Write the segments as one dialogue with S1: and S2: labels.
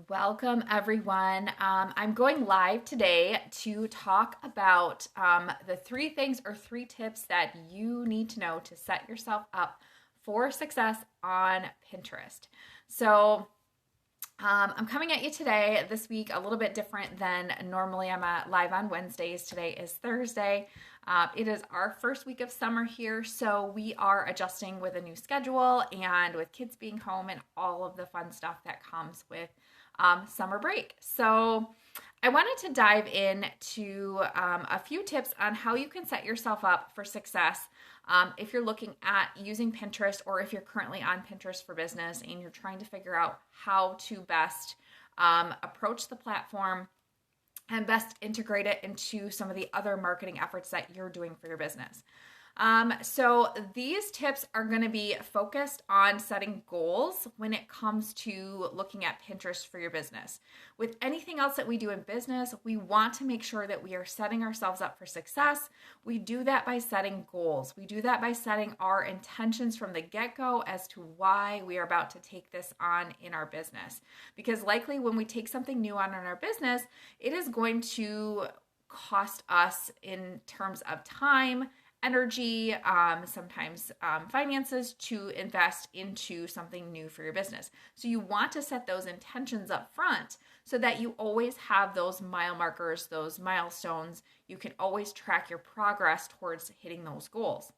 S1: Welcome, everyone. I'm going live today to talk about the three things or three tips that you need to know to set yourself up for success on Pinterest. So, I'm coming at you today, this week, a little bit different than normally. I'm live on Wednesdays. Today is Thursday. It is our first week of summer here, so we are adjusting with a new schedule and with kids being home and all of the fun stuff that comes with summer break. So I wanted to dive into a few tips on how you can set yourself up for success if you're looking at using Pinterest, or if you're currently on Pinterest for business and you're trying to figure out how to best approach the platform and best integrate it into some of the other marketing efforts that you're doing for your business. So these tips are going to be focused on setting goals when it comes to looking at Pinterest for your business. With anything else that we do in business, we want to make sure that we are setting ourselves up for success. We do that by setting goals. We do that by setting our intentions from the get-go as to why we are about to take this on in our business. Because likely when we take something new on in our business, it is going to cost us in terms of time, energy, sometimes finances to invest into something new for your business. So you want to set those intentions up front so that you always have those mile markers, those milestones. You can always track your progress towards hitting those goals.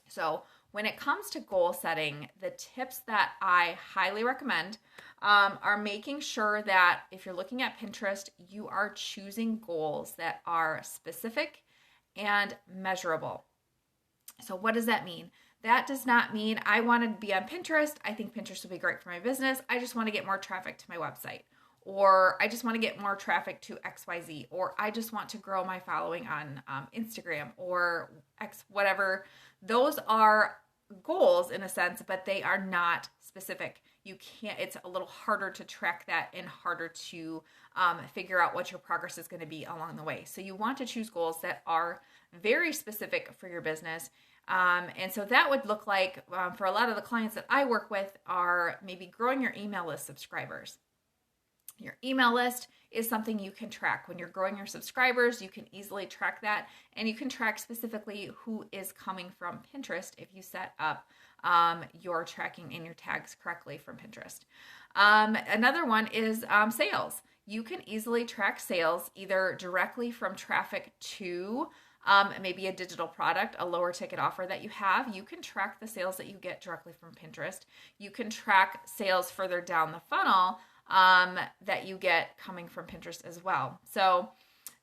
S1: So when it comes to goal setting, the tips that I highly recommend are making sure that if you're looking at Pinterest, you are choosing goals that are specific and measurable. So what does that mean? That does not mean I want to be on Pinterest. I think Pinterest will be great for my business. I just want to get more traffic to my website. Or I just want to get more traffic to XYZ. Or I just want to grow my following on Instagram or X, whatever. Those are goals in a sense, but they are not specific. You can't, it's a little harder to track that and harder to figure out what your progress is going to be along the way. So you want to choose goals that are very specific for your business. And so that would look like, for a lot of the clients that I work with, are maybe growing your email list subscribers. Your email list is something you can track. When you're growing your subscribers, you can easily track that, and you can track specifically who is coming from Pinterest if you set up your tracking and your tags correctly from Pinterest. Another one is sales. You can easily track sales either directly from traffic to maybe a digital product, a lower ticket offer that you have. You can track the sales that you get directly from Pinterest. You can track sales further down the funnel that you get coming from Pinterest as well. So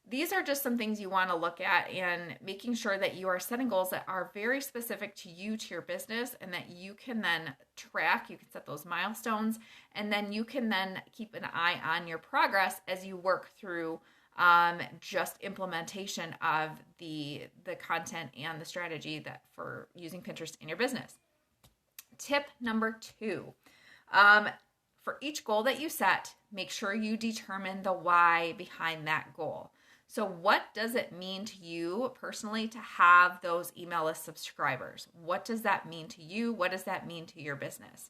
S1: these are just some things you want to look at, and making sure that you are setting goals that are very specific to you, to your business, and that you can then track. You can set those milestones, and then you can then keep an eye on your progress as you work through just implementation of the content and the strategy that for using Pinterest in your business. Tip number 2. For each goal that you set, make sure you determine the why behind that goal. So what does it mean to you personally to have those email list subscribers? What does that mean to you? What does that mean to your business?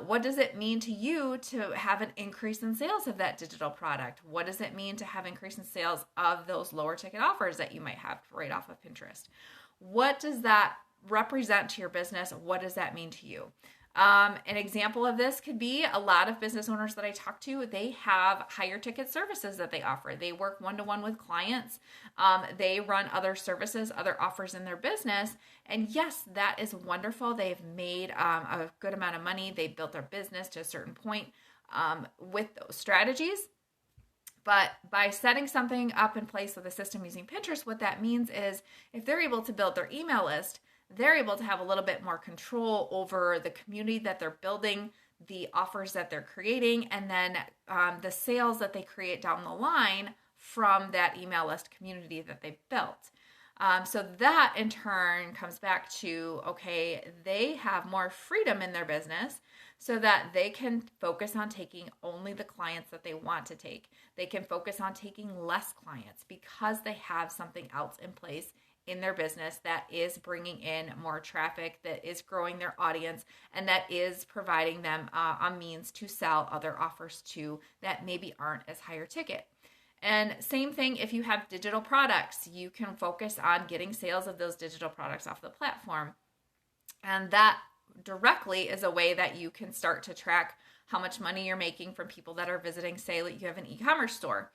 S1: What does it mean to you to have an increase in sales of that digital product? What does it mean to have increase in sales of those lower ticket offers that you might have right off of Pinterest? What does that represent to your business? What does that mean to you? An example of this could be a lot of business owners that I talk to, they have higher ticket services that they offer. They work one-to-one with clients. They run other services, other offers in their business. And yes, that is wonderful. They've made a good amount of money. They built their business to a certain point with those strategies. But by setting something up in place with a system using Pinterest, what that means is if they're able to build their email list, they're able to have a little bit more control over the community that they're building, the offers that they're creating, and then the sales that they create down the line from that email list community that they've built. So that in turn comes back to, okay, they have more freedom in their business so that they can focus on taking only the clients that they want to take. They can focus on taking less clients because they have something else in place in their business that is bringing in more traffic, that is growing their audience, and that is providing them a means to sell other offers to that maybe aren't as higher ticket. And same thing if you have digital products, you can focus on getting sales of those digital products off the platform. And that directly is a way that you can start to track how much money you're making from people that are visiting. Say that you have an e-commerce store.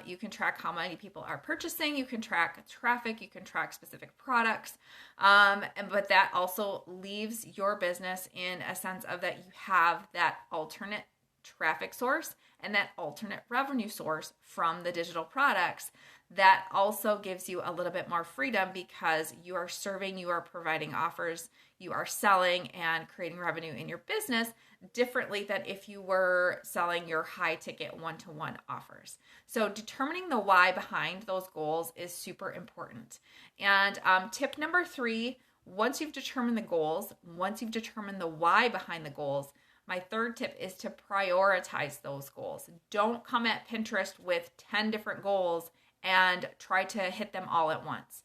S1: You can track how many people are purchasing. You can track traffic. You can track specific products. But that also leaves your business in a sense of that you have that alternate traffic source and that alternate revenue source from the digital products. That also gives you a little bit more freedom because you are serving, you are providing offers, you are selling and creating revenue in your business differently than if you were selling your high ticket one-to-one offers. So determining the why behind those goals is super important. And tip number 3, once you've determined the goals, once you've determined the why behind the goals, my third tip is to prioritize those goals. Don't come at Pinterest with 10 different goals and try to hit them all at once.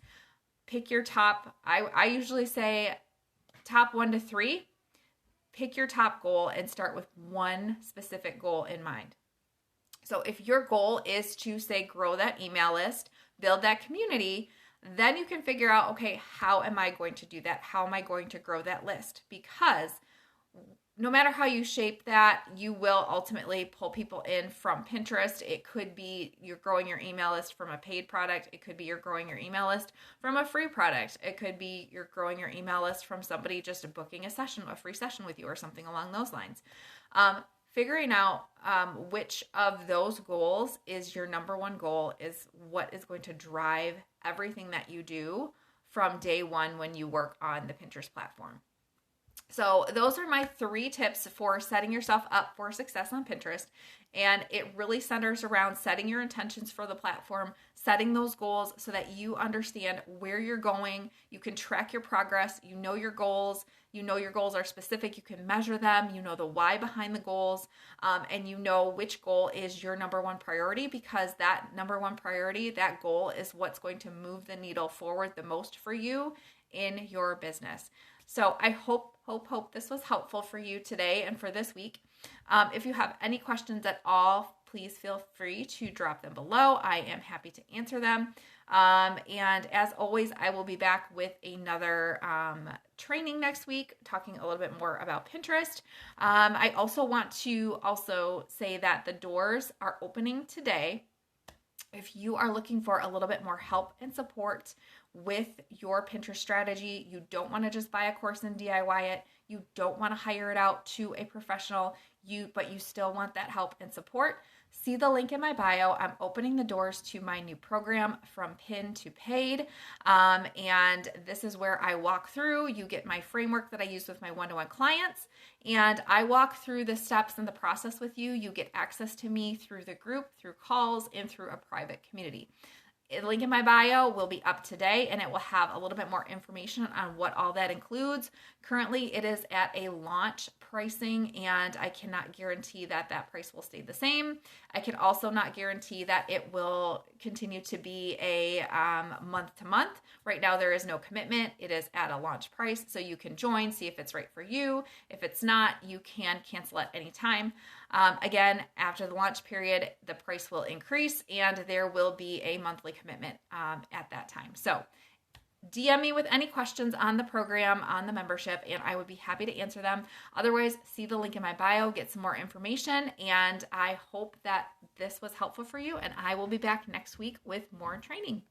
S1: Pick your top, I usually say top 1 to 3. Pick your top goal and start with one specific goal in mind. So if your goal is to, say, grow that email list, build that community, then you can figure out, okay, how am I going to do that? How am I going to grow that list? Because no matter how you shape that, you will ultimately pull people in from Pinterest. It could be you're growing your email list from a paid product. It could be you're growing your email list from a free product. It could be you're growing your email list from somebody just booking a free session with you or something along those lines. Figuring out which of those goals is your number one goal is what is going to drive everything that you do from day one when you work on the Pinterest platform. So those are my 3 tips for setting yourself up for success on Pinterest. And it really centers around setting your intentions for the platform, setting those goals so that you understand where you're going. You can track your progress. You know your goals. You know your goals are specific. You can measure them. You know the why behind the goals. And you know which goal is your number one priority, because that number one priority, that goal is what's going to move the needle forward the most for you in your business. So I hope this was helpful for you today and for this week. If you have any questions at all, please feel free to drop them below. I am happy to answer them. And as always, I will be back with another training next week, talking a little bit more about Pinterest. I also want to say that the doors are opening today. If you are looking for a little bit more help and support with your Pinterest strategy, you don't want to just buy a course and DIY it, you don't want to hire it out to a professional, but you still want that help and support, see the link in my bio. I'm opening the doors to my new program, From Pin to Paid. And this is where I walk through. You get my framework that I use with my one-to-one clients. And I walk through the steps and the process with you. You get access to me through the group, through calls, and through a private community. The link in my bio will be up today, and it will have a little bit more information on what all that includes. Currently, it is at a launch pricing, and I cannot guarantee that that price will stay the same. I can also not guarantee that it will continue to be a month to month. Right now, there is no commitment. It is at a launch price, so you can join, see if it's right for you. If it's not, you can cancel at any time. Again, after the launch period, the price will increase, and there will be a monthly commitment at that time. So DM me with any questions on the program, on the membership, and I would be happy to answer them. Otherwise, see the link in my bio, get some more information, and I hope that this was helpful for you, and I will be back next week with more training.